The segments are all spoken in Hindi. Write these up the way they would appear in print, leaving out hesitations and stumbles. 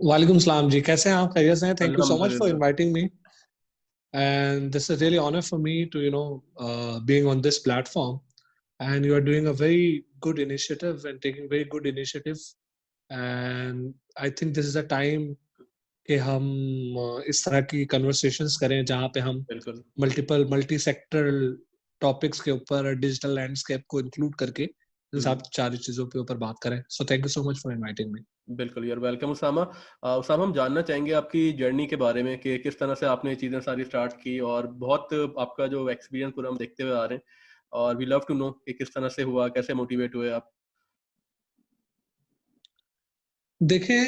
वालेकुम सलाम जी, कैसे हैं आप? खैरियत से हैं? Thank you so much for अल्हम्दुलिल्लाह। Inviting me and this is really honor for me to being on this platform, and you are doing a very good initiative and taking very good initiative, and I think this is a time कि हम इस तरह की कन्वर्सेशंस करें जहाँ पे हम बिल्कुल। मल्टी सेक्टरल टॉपिक्स के ऊपर डिजिटल लैंडस्केप को इंक्लूड करके इन सब सारी चीजों के ऊपर बात करें। So thank you so much for inviting me. बिल्कुल, you are welcome Usama. Usama, हम जानना चाहेंगे आपकी जर्नी के बारे में कि किस तरह से आपने ये चीज़ें सारी स्टार्ट की, और बहुत आपका जो एक्सपीरियंस पूरा हम देखते हुए आ रहे हैं, और वी लव टू नो कि किस तरह से हुआ, कैसे मोटिवेट हुए आप? देखें,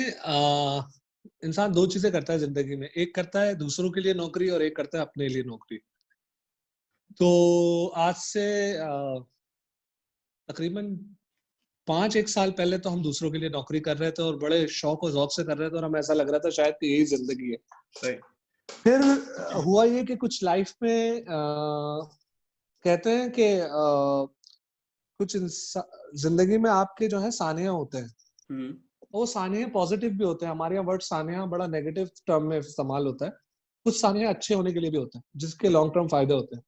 इंसान दो चीजें करता है जिंदगी में, एक करता है दूसरों के लिए नौकरी और एक करता है अपने लिए नौकरी। तो आज से तकरीबन 5 एक साल पहले तो हम दूसरों के लिए नौकरी कर रहे थे और बड़े शौक और ज़ौक़ से कर रहे थे और हमें ऐसा लग रहा था शायद कि यही जिंदगी है। सही। फिर हुआ ये कि कुछ लाइफ में कहते हैं कि कुछ जिंदगी में आपके जो है सानिया होते हैं, हुँ। वो सानिया पॉजिटिव भी होते हैं। हमारे यहाँ वर्ड सानिया बड़ा नेगेटिव टर्म में इस्तेमाल होता है। कुछ सानिया अच्छे होने के लिए भी होते हैं जिसके लॉन्ग टर्म फायदे होते हैं।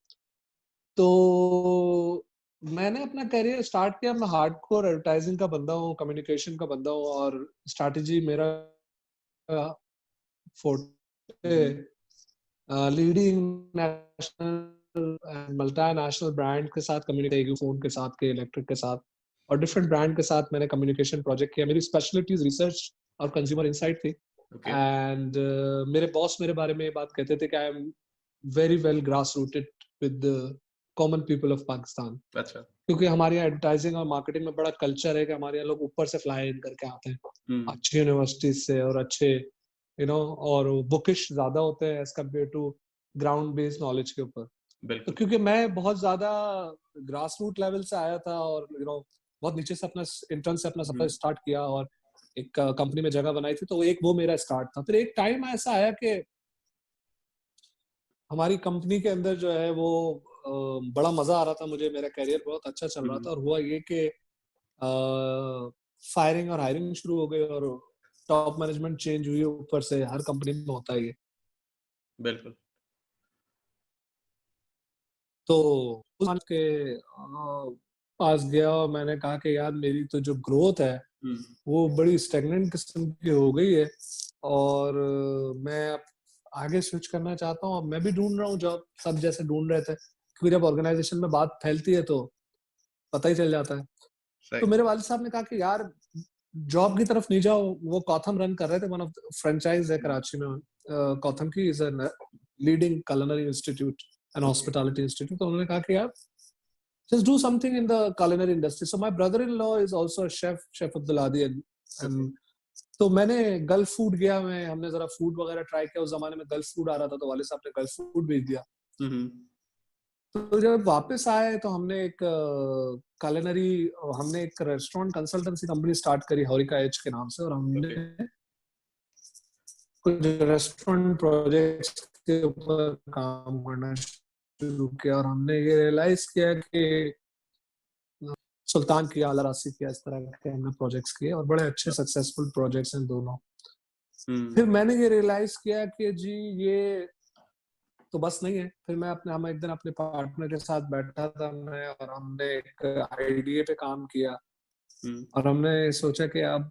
तो मैंने अपना करियर स्टार्ट किया, मैं हार्डकोर एडवर्टाइजिंग का बंदा हूँ, कम्युनिकेशन का बंदा हूँ और स्ट्रैटेजी मेरा forte hmm. Leading national and multinational brand के साथ कम्युनिकेट, फोन के साथ के इलेक्ट्रिक के साथ और डिफरेंट ब्रांड के साथ मैंने कम्युनिकेशन प्रोजेक्ट किया। मेरी स्पेशलिटीज रिसर्च और कंज्यूमर इंसाइट थी। ओके। एंड मेरे बॉस मेरे बारे में ये बात कहते थे कि I am very well grass rooted with the common people of Pakistan, अच्छा। क्योंकि हमारे यहाँ एडवर्टाइजिंग और मार्केटिंग में बड़ा कल्चर है कि हमारे यहाँ लोग ऊपर से फ्लाई इन करके आते हैं हुँ। अच्छी यूनिवर्सिटीज से और अच्छे और बुकिश ज्यादा होते हैं as compared to ground based knowledge के ऊपर। तो बिल्कुल। क्योंकि मैं बहुत ज्यादा ग्रास रूट लेवल से आया था और बहुत नीचे से अपना इंटर्न से अपना हुँ। सफर स्टार्ट किया और एक कंपनी में जगह बनाई थी, तो एक वो मेरा स्टार्ट था। फिर एक टाइम ऐसा आया कि हमारी कंपनी के अंदर जो है वो बड़ा मजा आ रहा था मुझे, मेरा करियर बहुत अच्छा चल रहा हुँ। था और हुआ ये कि फायरिंग और हायरिंग शुरू हो गई और टॉप मैनेजमेंट चेंज हुई ऊपर से, हर कंपनी में होता है ये। बिल्कुल। तो उस के पास गया और मैंने कहा कि यार मेरी तो जो ग्रोथ है हुँ। वो बड़ी स्टेगनेंट किस्म की हो गई है और मैं अब आगे स्विच करना चाहता हूँ। अब मैं भी ढूंढ रहा हूँ जॉब, सब जैसे ढूंढ रहे थे, क्योंकि जब ऑर्गेनाइजेशन में बात फैलती है तो पता ही चल जाता है। सही। तो मेरे वालिद साहब ने कहा कि यार जॉब की तरफ नहीं जाओ। वो कॉथम रन कर रहे थे, वन ऑफ फ्रेंचाइज है हुँ। कराची में। कॉथम की is a leading culinary institute and okay. Hospitality institute. तो उन्होंने कहा कि यार just do something in the culinary industry. So my brother-in-law is also a chef Abdulhadi, okay. and तो मैंने गल्फ फूड गया, मैं हमने जरा फूड वगैरह ट्राई किया। उस जमाने में गल्फ फूड आ रहा था तो वाले साहब ने गल्फ फूड भेज दिया। हुँ। हुँ। तो जब वापस आए तो हमने एक culinary हमने एक रेस्टोरेंट कंसल्टेंसी कंपनी स्टार्ट करी हॉरिका एज के नाम से, और ओके। हमने कुछ रेस्टोरेंट प्रोजेक्ट्स के ऊपर काम करना शुरू किया और हमने ये रियलाइज किया कि सुल्तान किया, अला राशि किया, इस तरह के हमने प्रोजेक्ट्स किए और बड़े अच्छे सक्सेसफुल प्रोजेक्ट्स हैं दोनों। हुँ। फिर मैंने ये रियलाइज किया कि जी ये तो बस नहीं है। फिर हम एक दिन अपने पार्टनर के साथ बैठा था मैं, और हमने एक आइडिया पे काम किया हुँ। और हमने सोचा कि अब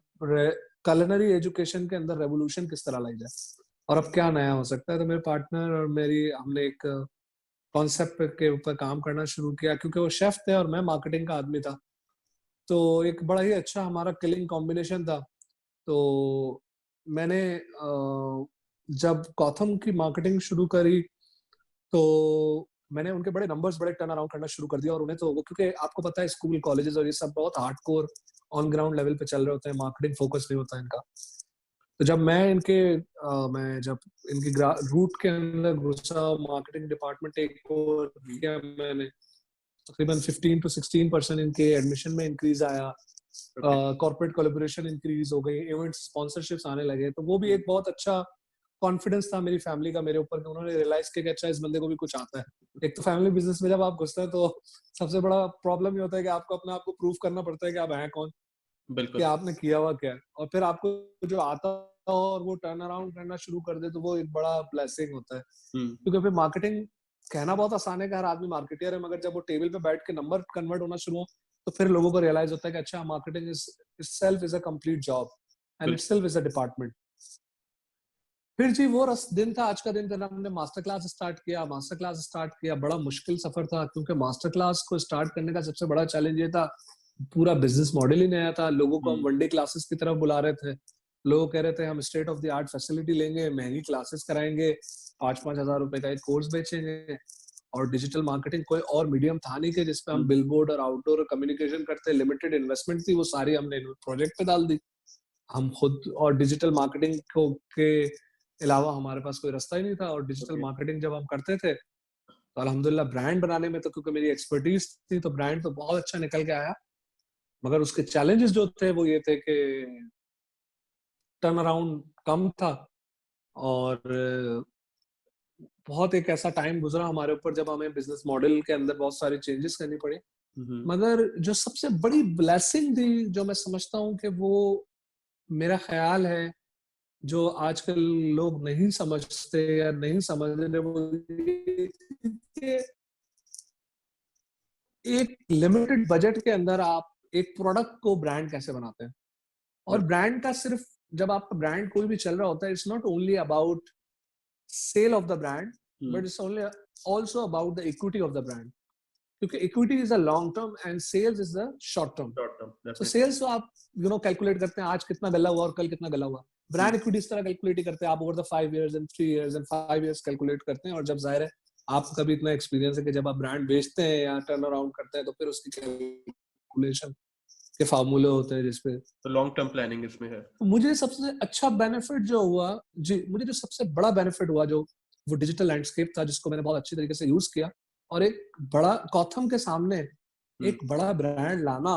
culinary एजुकेशन के अंदर रेवोल्यूशन किस तरह लाई जाए और अब क्या नया हो सकता है। तो मेरे पार्टनर और मेरी हमने एक कॉन्सेप्ट के ऊपर काम करना शुरू किया, क्योंकि वो शेफ थे और मैं मार्केटिंग का आदमी था। तो एक बड़ा ही अच्छा हमारा किलिंग कॉम्बिनेशन था। तो मैंने जब कॉथम की मार्केटिंग शुरू करी तो मैंने उनके बड़े नंबर्स, बड़े टर्न अराउंड करना शुरू कर दिया। और उन्हें तो वो, क्योंकि आपको पता है स्कूल कॉलेजेस और ये सब बहुत हार्डकोर ऑन ग्राउंड लेवल पे चल रहे होते हैं, मार्केटिंग फोकस नहीं होता इनका। तो जब मैं जब इनकी रूट के अंदर घुसा, मार्केटिंग डिपार्टमेंट एक और किया मैंने, तकरीबन 15 to 16% इनके एडमिशन में इंक्रीज आया। ओके। कॉर्पोरेट कोलैबोरेशन इंक्रीज हो गई, इवेंट स्पॉन्सरशिप्स आने लगे। तो वो भी हुँ। एक बहुत अच्छा कॉन्फिडेंस था मेरी फैमिली का मेरे ऊपर कि उन्होंने रियलाइज किया कि अच्छा इस बंदे को भी कुछ आता है। एक तो फैमिली बिजनेस में जब आप घुसते हैं तो सबसे बड़ा प्रॉब्लम ये होता है कि आपको अपने आप को प्रूव करना पड़ता है कि आप हैं कौन, कि बिल्कुल। आपने किया हुआ क्या है। और फिर आपको जो आता और वो टर्न अराउंड करना शुरू कर दे तो वो एक बड़ा ब्लेसिंग होता है। हम्म, क्योंकि फिर मार्केटिंग कहना बहुत आसान है कि हर आदमी मार्केटियर है, मगर जब वो टेबल पे बैठ के नंबर कन्वर्ट होना शुरू हो तो फिर लोगों को रियलाइज होता है कि अच्छा, marketing is itself is a complete job and बिल्कुल। Itself is a department. फिर जी वो दिन था, आज का दिन, फिर हमने मास्टर क्लास स्टार्ट किया। मास्टर क्लास स्टार्ट किया, बड़ा मुश्किल सफर था, क्योंकि मास्टर क्लास को स्टार्ट करने का सबसे बड़ा चैलेंज ये था, पूरा बिजनेस मॉडल ही नया था। लोगों को हम हम्म, वन डे क्लासेस की तरफ बुला रहे थे। लोग कह रहे थे हम state of the art facility लेंगे, महंगी क्लासेस कराएंगे, 5-5 हज़ार रुपए का एक कोर्स बेचेंगे। और डिजिटल मार्केटिंग कोई और मीडियम था नहीं कि जिसपे हम हम्म, बिलबोर्ड और आउटडोर कम्युनिकेशन करते। लिमिटेड इन्वेस्टमेंट थी, वो सारी हमने प्रोजेक्ट पे डाल दी। हम खुद, और डिजिटल मार्केटिंग को के अलावा हमारे पास कोई रास्ता ही नहीं था। और डिजिटल ओके, मार्केटिंग जब हम करते थे तो अल्हम्दुलिल्लाह ब्रांड बनाने में तो, क्योंकि मेरी एक्सपर्टीज थी, तो ब्रांड तो बहुत अच्छा निकल के आया। मगर उसके चैलेंजेस जो थे वो ये थे कि टर्न अराउंड कम था, और बहुत एक ऐसा टाइम गुजरा हमारे ऊपर जब हमें बिजनेस मॉडल के अंदर बहुत सारी चेंजेस करनी पड़ी। हम्म, मगर जो सबसे बड़ी ब्लेसिंग थी, जो मैं समझता हूँ कि वो, मेरा ख्याल है, जो आजकल लोग नहीं समझते या नहीं समझ रहे, वो ये कि एक लिमिटेड बजट के अंदर आप एक प्रोडक्ट को ब्रांड कैसे बनाते हैं। और बिल्कुल, ब्रांड का सिर्फ, जब आपका ब्रांड कोई भी चल रहा होता है, it's not only about sale of the brand, hmm, but it's only also about the equity of the brand. क्योंकि equity is a long term and sales is the short term. Short term तो डेफिनेटली। सेल्स तो आप कैलकुलेट करते हैं, आज कितना गला हुआ और कल कितना गला हुआ। हम्म, ब्रांड इक्विटी इस तरह कैलकुलेट ही करते हैं, आप over the 5 years and 3 years and 5 years calculate करते हैं। और जब जाहिर है आपको कभी इतना एक्सपीरियंस है कि जब आप ब्रांड बेचते हैं या टर्न अराउंड करते हैं, तो फिर उसकी कैलकुलेशन के फार्मूले होते हैं जिसपे। तो लॉन्ग टर्म प्लानिंग इसमें है। मुझे सबसे अच्छा बेनिफिट जो हुआ, जी मुझे जो सबसे बड़ा बेनिफिट हुआ, जो वो डिजिटल लैंडस्केप था जिसको मैंने बहुत अच्छी तरीके से यूज किया। और एक बड़ा कॉथम के सामने हम्म, एक बड़ा ब्रांड लाना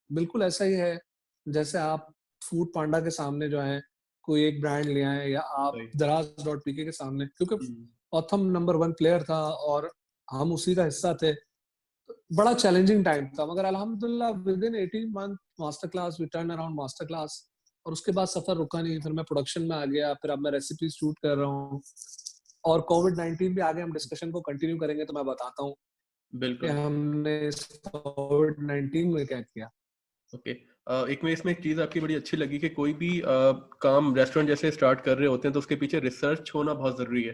बिल्कुल ऐसा ही है जैसे आप फूड पांडा के सामने जो है कोई एक ब्रांड ले आए, या आप सही। दराज.पीके के सामने, क्योंकि हम्म, कॉथम नंबर 1 प्लेयर था और हम उसी का हिस्सा थे। बड़ा चैलेंजिंग टाइम था, मगर अल्हम्दुलिल्लाह within 18 month master class, we turn around master class. और उसके बाद सफर रुका नहीं, फिर मैं प्रोडक्शन में आ गया, फिर अब मैं रेसिपी शूट कर रहा हूँ। और कोविड-19 भी आगे हम डिस्कशन को कंटिन्यू करेंगे तो मैं बताता हूँ कि बिल्कुल। हमने इस कोविड-19 में क्या किया। ओके। एक में इसमें एक चीज़ आपकी बड़ी अच्छी लगी कि कोई भी काम रेस्टोरेंट जैसे स्टार्ट कर रहे होते हैं तो उसके पीछे रिसर्च होना बहुत ज़रूरी है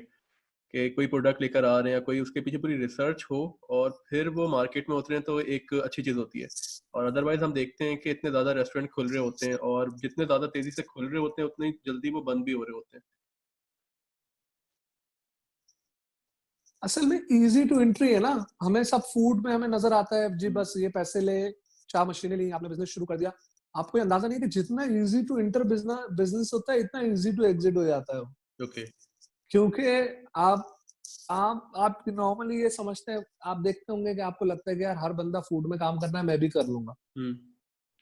कि कोई प्रोडक्ट लेकर आ रहे हैं या कोई, उसके पीछे पूरी रिसर्च हो और फिर वो मार्केट में उतरे तो एक अच्छी चीज़ होती है। और अदरवाइज हम देखते हैं कि इतने ज़्यादा रेस्टोरेंट खुल रहे होते हैं और जितने ज़्यादा तेज़ी से खुल रहे होते हैं उतनी जल्दी वो बंद भी हो रहे होते हैं। असल में इजी टू एंट्री है ना, हमें सब फूड में हमें नजर आता है जी, हम्म, बस ये पैसे ले, 4 मशीनें ली, आपने बिजनेस शुरू कर दिया। आपको ये अंदाजा नहीं है कि जितना easy to enter business business होता है, इतना इजी टू एग्जिट हो जाता है वो। ओके। क्योंकि आप आप नॉर्मली ये समझते हैं, आप देखते होंगे कि आपको लगता है कि यार हर बंदा फूड में काम करना है, मैं भी कर लूंगा। हम्म,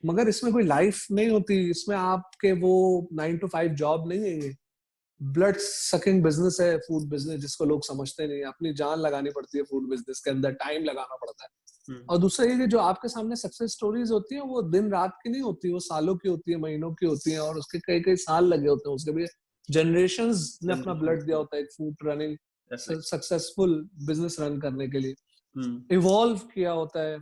मगर इसमें कोई लाइफ नहीं होती, इसमें आपके वो 9 to 5 जॉब नहीं है। ये ब्लड सकिंग बिजनेस है फूड बिजनेस, जिसको लोग समझते नहीं। अपनी जान लगानी पड़ती है फूड बिजनेस के अंदर, टाइम लगाना पड़ता है। हम्म, और दूसरा ये कि जो आपके सामने सक्सेस स्टोरीज होती हैं, वो दिन रात की नहीं होती, वो सालों की होती है, महीनों की होती है, और उसके कई कई साल लगे होते हैं उसके भी। जनरेशंस ने अपना जनरेशन। ब्लड दिया होता है एक food running definitely. Successful business run करने के लिए, हम्म, इवॉल्व किया होता है।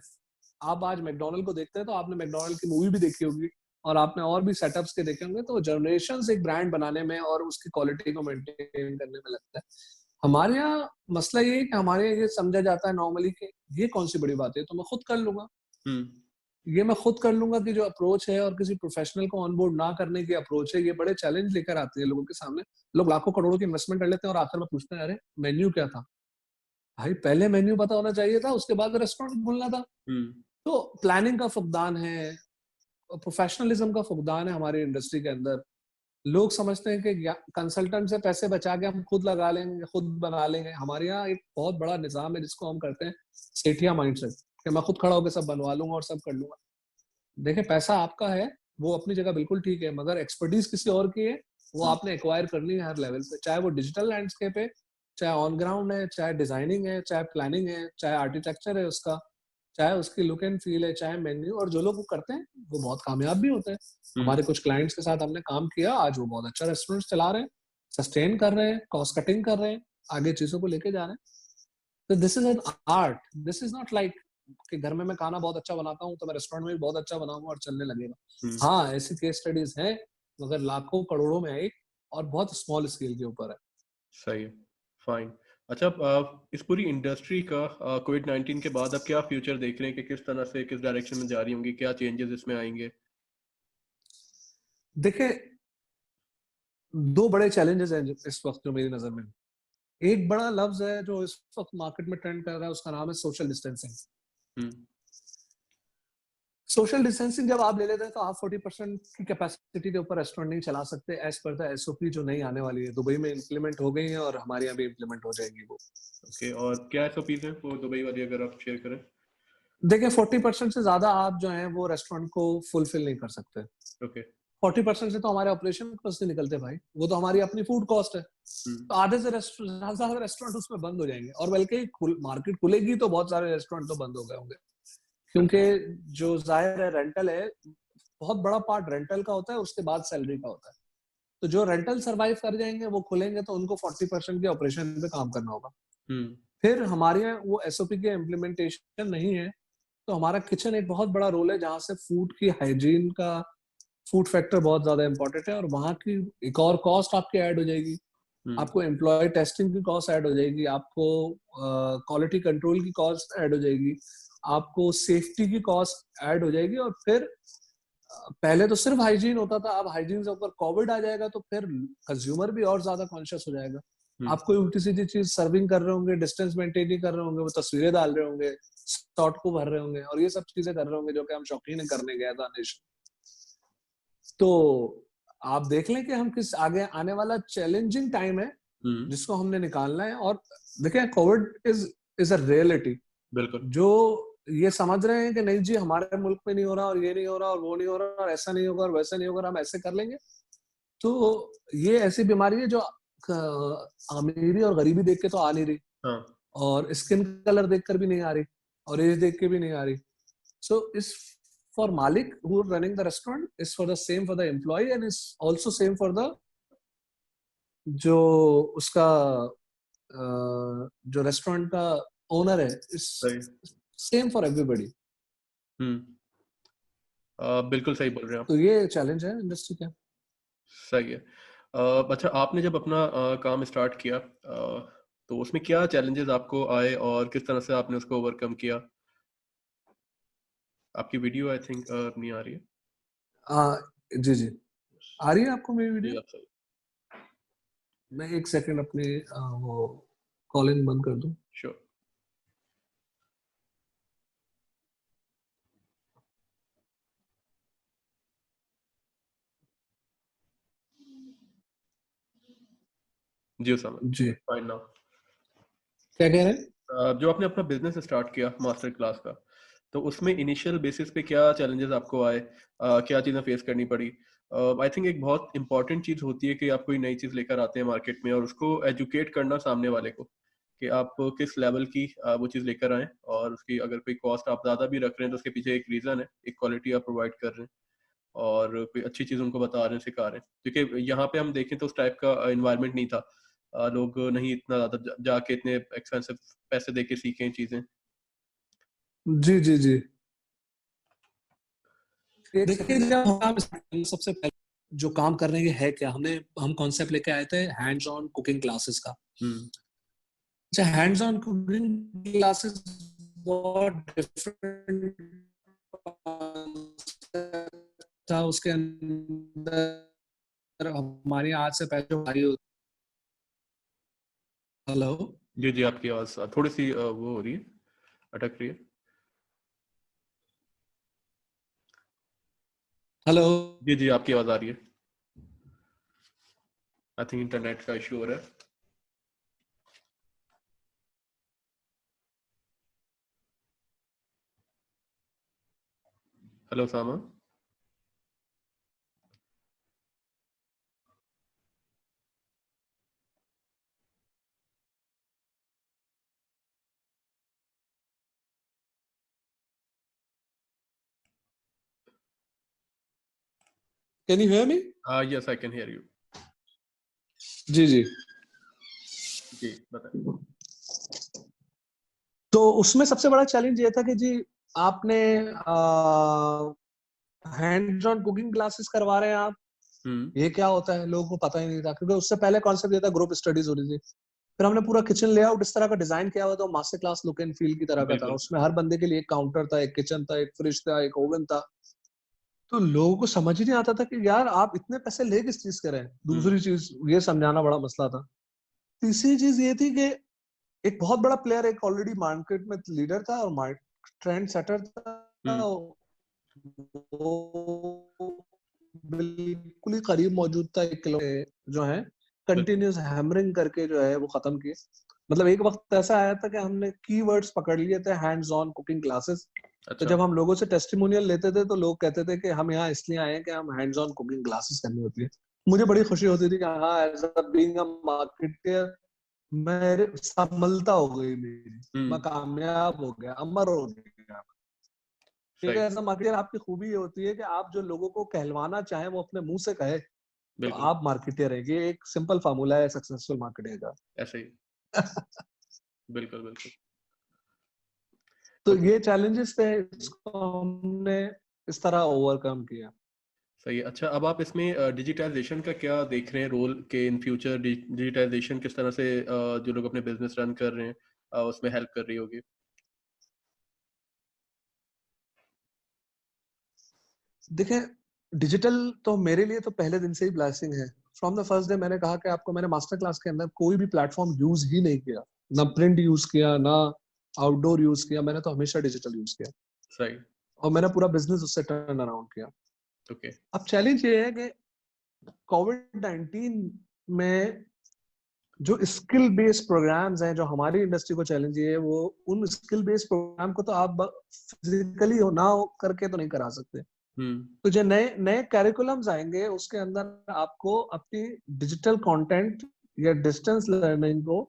आप आज मैकडोनल्ड को देखते हैं तो आपने मैकडोनल्ड की मूवी भी देखी होगी, और आपने और भी सेटअप्स के देखे होंगे। तो जनरेशन एक ब्रांड बनाने में और उसकी क्वालिटी को मेंटेन करने में लगता है। हमारे यहाँ मसला ये है कि हमारे यहाँ ये समझा जाता है नॉर्मली कि ये कौन सी बड़ी बात है, तो मैं खुद कर लूंगा। हम्म, ये मैं खुद कर लूंगा की जो अप्रोच है, और किसी प्रोफेशनल को ऑनबोर्ड ना करने की अप्रोच है, ये बड़े चैलेंज लेकर आती है लोगों के सामने। लोग लाखों करोड़ों की इन्वेस्टमेंट कर लेते हैं और आखिर में पूछते हैं, अरे मेन्यू क्या था? भाई पहले मेन्यू पता होना चाहिए था, उसके बाद रेस्टोरेंट खुलना था। हम्म, तो प्लानिंग का फुकदान है, प्रोफेशनलिज्म का फुकदान है हमारी इंडस्ट्री के अंदर। लोग समझते हैं कि कंसल्टेंट से पैसे बचा के हम खुद लगा लेंगे, खुद बना लेंगे। हमारे यहाँ एक बहुत बड़ा निजाम है जिसको हम करते हैं सेठिया माइंडसेट, कि मैं खुद खड़ा होकर सब बनवा लूंगा और सब कर लूंगा। देखिए पैसा आपका है, वो अपनी जगह बिल्कुल ठीक है, मगर एक्सपर्टीज किसी और की है, वो हम्म, आपने एक्वायर करनी है हर लेवल पे, चाहे वो डिजिटल लैंडस्केप है, चाहे ऑन ग्राउंड है, चाहे डिजाइनिंग है, चाहे प्लानिंग है, चाहे आर्किटेक्चर है उसका, चाहे उसकी लुक एंड फील है, चाहे मेन्यू, और जो लोग वो करते हैं वो बहुत कामयाब भी होते हैं। हमारे कुछ क्लाइंट्स के साथ हमने काम किया, आज वो बहुत अच्छा रेस्टोरेंट चला रहे हैं, सस्टेन कर रहे हैं, कॉस्ट कटिंग कर रहे हैं, आगे चीजों को लेके जा रहे हैं। तो this is an art, this is not like कि घर में मैं खाना बहुत अच्छा बनाता हूँ तो मैं रेस्टोरेंट में भी बहुत अच्छा बनाऊंगा और चलने लगेगा। हाँ, ऐसी केस स्टडीज हैं, मगर लाखों करोड़ों में है एक, और बहुत स्मॉल स्केल के ऊपर है। सही है, फाइन। अच्छा, इस पूरी इंडस्ट्री का कोविड-19 के बाद अब क्या फ्यूचर देख रहे हैं कि किस तरह से, किस डायरेक्शन में जा रही होंगी, क्या चेंजेस इसमें आएंगे? देखिए, दो बड़े चैलेंजेस हैं इस वक्त जो मेरी नजर में। एक बड़ा लफ्ज है जो इस वक्त मार्केट में ट्रेंड कर रहा है, उसका नाम है सोशल डिस्टेंसिंग। हम्म। सोशल डिस्टेंसिंग जब आप ले लेते हैं तो आप 40% की कैपेसिटी के ऊपर रेस्टोरेंट नहीं चला सकते, एज पर द एसओपी जो नई आने वाली है, दुबई में इम्प्लीमेंट हो गई है और हमारे यहाँ भी इम्प्लीमेंट हो जाएंगी वो। ओके, और क्या एसओपीज है वो दुबई वाली, अगर आप शेयर करें? देखिए, 40% से ज्यादा आप जो है वो रेस्टोरेंट को फुलफिल नहीं कर सकते। ओके। 40% से तो हमारे ऑपरेशन कॉस्ट नहीं निकलते भाई, वो तो हमारी अपनी फूड कॉस्ट है। तो आधे से ज्यादा रेस्टोरेंट उसमें बंद हो जाएंगे, और बल्कि मार्केट खुलेगी तो बहुत सारे रेस्टोरेंट तो बंद हो गए होंगे, क्योंकि जो जाहिर है रेंटल है, बहुत बड़ा पार्ट रेंटल का होता है, उसके बाद सैलरी का होता है। तो जो रेंटल सरवाइव कर जाएंगे वो खुलेंगे तो उनको 40% के ऑपरेशन पे काम करना होगा। हम्म। फिर हमारे यहाँ वो एसओपी के इम्प्लीमेंटेशन नहीं है, तो हमारा किचन एक बहुत बड़ा रोल है, जहाँ से फूड की हाइजीन का, फूड फैक्टर बहुत ज्यादा इंपॉर्टेंट है, और वहाँ की एक और कॉस्ट आपकी ऐड हो जाएगी। आपको एम्प्लॉय टेस्टिंग की कॉस्ट ऐड हो जाएगी, आपको क्वालिटी कंट्रोल की कॉस्ट ऐड हो जाएगी, आपको सेफ्टी की कॉस्ट ऐड हो जाएगी, और फिर पहले तो सिर्फ हाइजीन होता था, अब हाइजीन से ऊपर कोविड आ जाएगा तो फिर कंज्यूमर भी और ज्यादा कॉन्शियस हो जाएगा। आप कोई उल्टी सीधी चीज सर्विंग कर रहे होंगे, डिस्टेंस मेंटेन नहीं कर रहे होंगे, वो तस्वीरें डाल रहे होंगे, शॉट को भर रहे होंगे, और ये सब चीजें कर रहे होंगे जो कि हम शौकीन है करने गया था नेशन। तो आप देख लें कि हम किस आगे आने वाला चैलेंजिंग टाइम है जिसको हमने निकालना है। और देखिए, कोविड इज अ रियलिटी। बिल्कुल। जो ये समझ रहे हैं कि नहीं जी हमारे मुल्क में नहीं हो रहा, और ये नहीं हो रहा, और वो नहीं हो रहा, और ऐसा नहीं होगा और वैसा नहीं होगा, हम ऐसे कर लेंगे, तो ये ऐसी बीमारी है जो अमीरी और गरीबी देख के तो आ नहीं रही, हाँ। और स्किन कलर देख कर भी नहीं आ रही, और एज देख के भी नहीं आ रही। सो इस फॉर मालिक who are running the restaurant is for the same for the employee, and is also same for the जो उसका जो रेस्टोरेंट का ओनर है, इस सही। Same for everybody. हम्म। बिल्कुल सही बोल रहे हैं आप। तो ये चैलेंज है इंडस्ट्री का। सही है। अच्छा, आपने जब अपना काम स्टार्ट किया, तो उसमें क्या चैलेंजेस आपको आए और किस तरह से आपने उसको ओवरकम किया? आपकी वीडियो आई थिंक नहीं आ रही है। जी जी, आ रही है आपको मेरी जी, वीडियो? आप सही। मैं एक सेकंड अपनी वो कॉलिंग बंद कर दूं। श्योर। जी उसामा, जी, फाइन नाउ। क्या कह रहे हैं? जो आपने अपना बिजनेस स्टार्ट किया मास्टर क्लास का, तो उसमें इनिशियल बेसिस पे क्या चैलेंजेस आपको आए, क्या चीज़ें फेस करनी पड़ी? आई थिंक एक बहुत इंपॉर्टेंट चीज़ होती है कि आप कोई नई चीज़ लेकर आते हैं मार्केट में और उसको एजुकेट करना सामने वाले को, कि आप किस लेवल की वो चीज़ लेकर आएँ, और उसकी अगर कोई कॉस्ट आप ज़्यादा भी रख रहे हैं तो उसके पीछे एक रीज़न है, एक क्वालिटी आप प्रोवाइड कर रहे हैं और कोई अच्छी चीज़ उनको बता रहे हैं, सिखा रहे हैं। क्योंकि यहाँ पे हम देखें तो उस टाइप का एनवायरनमेंट नहीं था। लोग नहीं इतना ज़्यादा जाके इतने एक्सपेंसिव पैसे दे के सीखें चीज़ें। जी जी जी, एक देखिए सेकंड। जब हम सबसे पहले जो काम करने के है क्या, हम कॉन्सेप्ट लेके आए थे हैंड्स ऑन कुकिंग क्लासेस का। हुँ। अच्छा, हैंड्स ऑन कुकिंग क्लासेस बहुत डिफरेंट था, उसके अंदर हमारी आज से पहले जो भाई। हेलो जी, जी, आपकी आवाज़ थोड़ी-सी वो हो रही है, अटक रही है। हेलो। जी, जी, आपकी आवाज़ आ रही है। आई थिंक इंटरनेट का इश्यू हो रहा है। Hello Usama? Can you hear me? Yes, I can hear you. जी जी। जी बताइए। तो उसमें सबसे बड़ा चैलेंज ये था कि जी आपने हैंड्स ऑन कुकिंग क्लासेस करवा रहे हैं आप, ये क्या होता है लोगों को पता ही नहीं था, क्योंकि उससे पहले कॉन्सेप्ट ये था ग्रुप स्टडीज हो रही थी। फिर हमने पूरा किचन लेआउट इस तरह का डिजाइन किया हुआ था, master class look and feel की तरह का था। बिल्कुल। उसमें हर बंदे के लिए एक काउंटर था, एक किचन था, एक फ्रिज था, एक ओवन था। तो लोगों को समझ ही नहीं आता था कि यार आप इतने पैसे ले किस चीज के रहे हैं। दूसरी चीज ये समझाना बड़ा मसला था। तीसरी चीज ये थी कि एक बहुत बड़ा प्लेयर एक ऑलरेडी मार्केट में लीडर था और ट्रेंड सेटर था, वो बिल्कुल ही करीब मौजूद था। 1 किलो जो है कंटिन्यूस हैमरिंग करके जो है वो खत्म किए। मतलब एक वक्त ऐसा आया था कि हमने कीवर्ड्स पकड़ लिए थे, हैंड्स ऑन कुकिंग क्लासेस। तो अच्छा। जब हम लोगों से टेस्टिमोनियल लेते थे तो लोग कहते थे कि हम यहाँ इसलिए आए हैं कि हम हैंड्स ऑन कुकिंग क्लासेस करनी होती है। मुझे बड़ी खुशी होती थी कि हाँ, as a being a marketer मेरे सफलता हो गई मेरी, मैं कामयाब हो गया, अमर हो गया। ठीक है, सही। एज अ मार्केटर आपकी खूबी ये होती है कि आप जो लोगों को कहलवाना चाहें वो अपने मुंह से कहे, तो बिल्कुल आप मार्केटर है। ये एक सिंपल फार्मूला है सक्सेसफुल मार्केटिंग का। ऐसे ही। बिल्कुल बिल्कुल। तो ओके। ये चैलेंजेस थे, इसको हमने इस तरह ओवरकम किया। सही है। अच्छा, अब आप इसमें डिजिटाइजेशन का क्या देख रहे हैं रोल के इन फ्यूचर? डिजिटाइजेशन किस तरह से जो लोग अपने बिजनेस रन कर रहे हैं उसमें हेल्प कर रही होगी? देखिए, डिजिटल तो मेरे लिए तो पहले दिन से ही ब्लेसिंग है। फ्रॉम द फर्स्ट डे मैंने कहा कि आपको, मैंने मास्टर क्लास के अंदर कोई भी प्लेटफॉर्म यूज ही नहीं किया, ना प्रिंट यूज किया, ना आउटडोर यूज किया। मैंने तो हमेशा डिजिटल यूज किया सही। और मैंने पूरा बिजनेस उससे टर्न अराउंड किया। ओके। अब चैलेंज ये है कि कोविड-19 में जो स्किल बेस्ड प्रोग्राम्स हैं, जो हमारी इंडस्ट्री को चैलेंज ये है, वो उन स्किल बेस्ड प्रोग्राम को तो आप फिजिकली हो ना हो करके तो नहीं करा सकते। तो जो नए नए कैरिकुलम्स आएंगे उसके अंदर आपको अपनी डिजिटल कंटेंट या डिस्टेंस लर्निंग को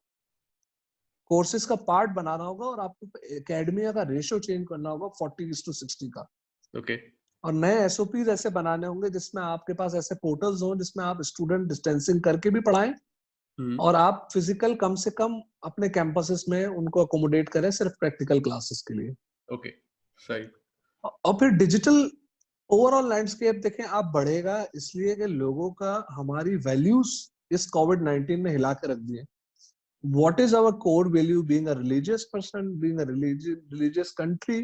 कोर्सेज का पार्ट बनाना होगा और आपको एकेडमिया का रेशियो चेंज करना होगा 40:60 का। ओके। और नए एसओपीज ऐसे बनाने होंगे जिसमें आपके पास ऐसे पोर्टल्स हों जिसमें आप स्टूडेंट डिस्टेंसिंग करके भी पढ़ाएं और आप फिजिकल कम से कम अपने कैंपसेस में उनको अकोमोडेट करें सिर्फ प्रैक्टिकल क्लासेस के लिए। ओके। सही। और फिर डिजिटल ओवरऑल लैंडस्केप देखें आप बढ़ेगा इसलिए कि लोगों का हमारी वैल्यूज इस कोविड-19 ने हिला के रख दिए। What is our core value, being a religious person, being a religious country.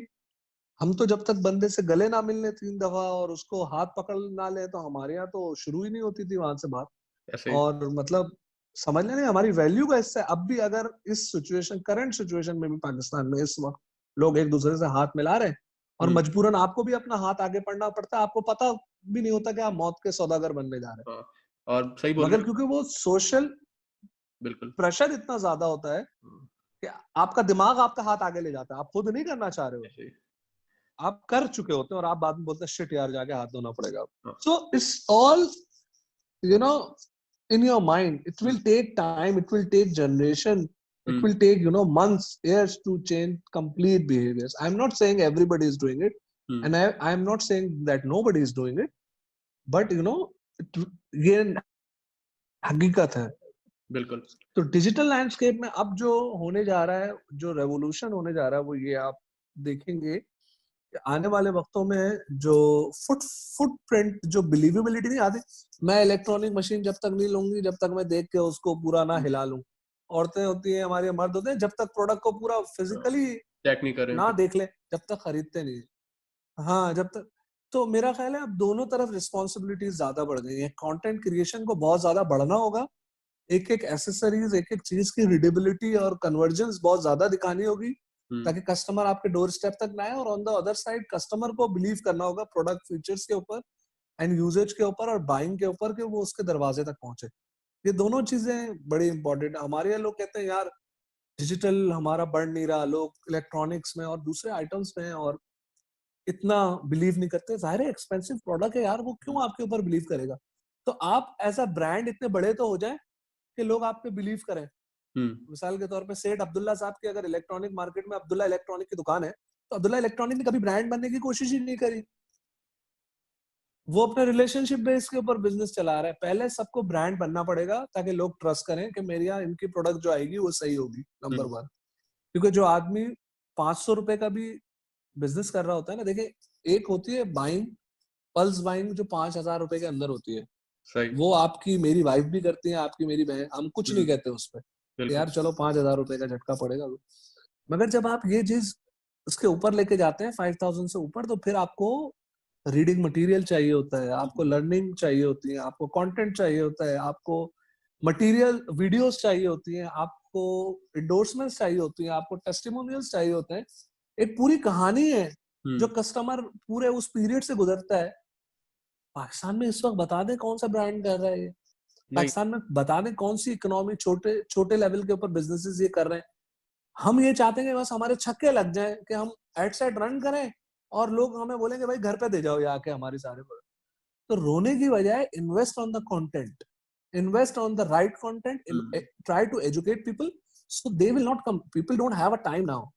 हम तो जब तक बंदे से गले ना मिलने 3 दफा और उसको हाथ पकड़ ना ले तो हमारे यहाँ तो शुरू ही नहीं होती थी वहां से बात। ऐसे ही। और मतलब समझ लें हमारी वैल्यू का हिस्सा है। अब भी अगर इस सिचुएशन, करंट सिचुएशन में भी पाकिस्तान में इस वक्त लोग एक दूसरे से हाथ मिला रहे हैं और मजबूरन आपको भी अपना हाथ आगे बढ़ना पड़ता है। आपको पता भी नहीं होता कि आप मौत के सौदागर बनने जा रहे हैं, हाँ, और सही बोल मगर रहे क्योंकि हैं। वो सोशल बिल्कुल। प्रेशर इतना ज्यादा होता है कि आपका दिमाग आपका हाथ आगे ले जाता है। आप खुद नहीं करना चाह रहे हो, ऐसे ही। आप कर चुके होते हैं और आप बाद में बोलते हैं शिट यार जाके हाथ धोना पड़ेगा। हाँ। So it's all you know in your mind. It will take time, it will take generation, it will take months, years to change complete behaviors. I'm not saying everybody is doing it, and I'm not saying that nobody is doing it, but ये हकीकत है। बिल्कुल। तो डिजिटल लैंडस्केप में अब जो होने जा रहा है, जो रेवोल्यूशन होने जा रहा है, वो ये आप देखेंगे कि आने वाले वक्तों में जो फुटप्रिंट, जो बिलीवेबिलिटी नहीं आती। मैं इलेक्ट्रॉनिक मशीन जब तक नहीं लूंगी जब तक मैं देख के उसको पूरा ना हिला लूं। औरतें होती हैं, हमारे मर्द होते हैं, जब तक प्रोडक्ट को पूरा फिजिकली चेक नहीं कर रहे ना हैं। देख ले जब तक खरीदते नहीं। हाँ, जब तक। तो मेरा ख्याल है अब दोनों तरफ रिस्पॉन्सिबिलिटीज ज्यादा बढ़ गई है। कंटेंट क्रिएशन को बहुत ज्यादा बढ़ना होगा, एक एक एसेसरीज, एक एक चीज की रीडेबिलिटी और कन्वर्जेंस बहुत ज्यादा दिखानी होगी ताकि कस्टमर आपके डोर स्टेप तक ना आए। और on the other side customer को बिलीव करना होगा प्रोडक्ट फीचर्स के ऊपर एंड यूजेज के ऊपर और बाइंग के ऊपर कि वो उसके दरवाजे तक पहुंचे। ये दोनों चीजें बड़ी इंपॉर्टेंट है। हमारे यहाँ लोग कहते हैं यार डिजिटल हमारा बढ़ नहीं रहा, लोग इलेक्ट्रॉनिक्स में और दूसरे आइटम्स में और इतना बिलीव नहीं करते। जाहिर है एक्सपेंसिव प्रोडक्ट है यार, वो क्यों आपके ऊपर बिलीव करेगा। तो आप एज अ ब्रांड इतने बड़े तो हो जाए कि लोग आप पे बिलीव करें। मिसाल के तौर पे सेठ अब्दुल्ला साहब की अगर इलेक्ट्रॉनिक मार्केट में अब्दुल्ला इलेक्ट्रॉनिक की दुकान है, तो अब्दुल्ला इलेक्ट्रॉनिक ने कभी ब्रांड बनने की कोशिश ही नहीं करी। वो अपने रिलेशनशिप बेस के ऊपर बिजनेस चला रहा है। पहले सबको ब्रांड बनना पड़ेगा ताकि लोग ट्रस्ट करें कि मेरे यहाँ इनकी प्रोडक्ट जो आएगी वो सही होगी, नंबर 1। क्योंकि जो आदमी 500 रुपए का भी बिजनेस कर रहा होता है ना, देखिए, एक होती है बाइंग, पल्स बाइंग, जो 5,000 रुपए के अंदर होती है। सही। वो आपकी मेरी वाइफ भी करती है, आपकी मेरी बहन, हम कुछ नहीं कहते उस पे, बिल्कुल। यार चलो 5,000 रुपए का झटका पड़ेगा। मगर जब आप ये चीज उसके ऊपर लेके जाते हैं 5,000 से ऊपर, तो फिर आपको रीडिंग मटेरियल चाहिए होता है, आपको लर्निंग चाहिए होती है, आपको कंटेंट चाहिए होता है, आपको मटेरियल वीडियोस चाहिए होती हैं, आपको इंडोर्समेंट्स चाहिए होती हैं, आपको टेस्टिमोनियल्स चाहिए होते हैं। एक पूरी कहानी है जो कस्टमर पूरे उस पीरियड से गुजरता है। पाकिस्तान में इस वक्त बता दें कौन सा ब्रांड कर रहा है ये, नहीं। पाकिस्तान में बता दें कौन सी इकोनॉमी, छोटे छोटे लेवल के ऊपर बिजनेसेस ये कर रहे हैं। हम ये चाहते हैं कि बस हमारे छक्के लग जाएं, कि हम एड सेट रन करें और लोग हमें बोलेंगे भाई घर पे दे जाओ ये आके हमारे सारे प्रोडक्ट। तो रोने की बजाय invest on the content, invest on the right content, try to educate people so they will not come. People don't have a time now.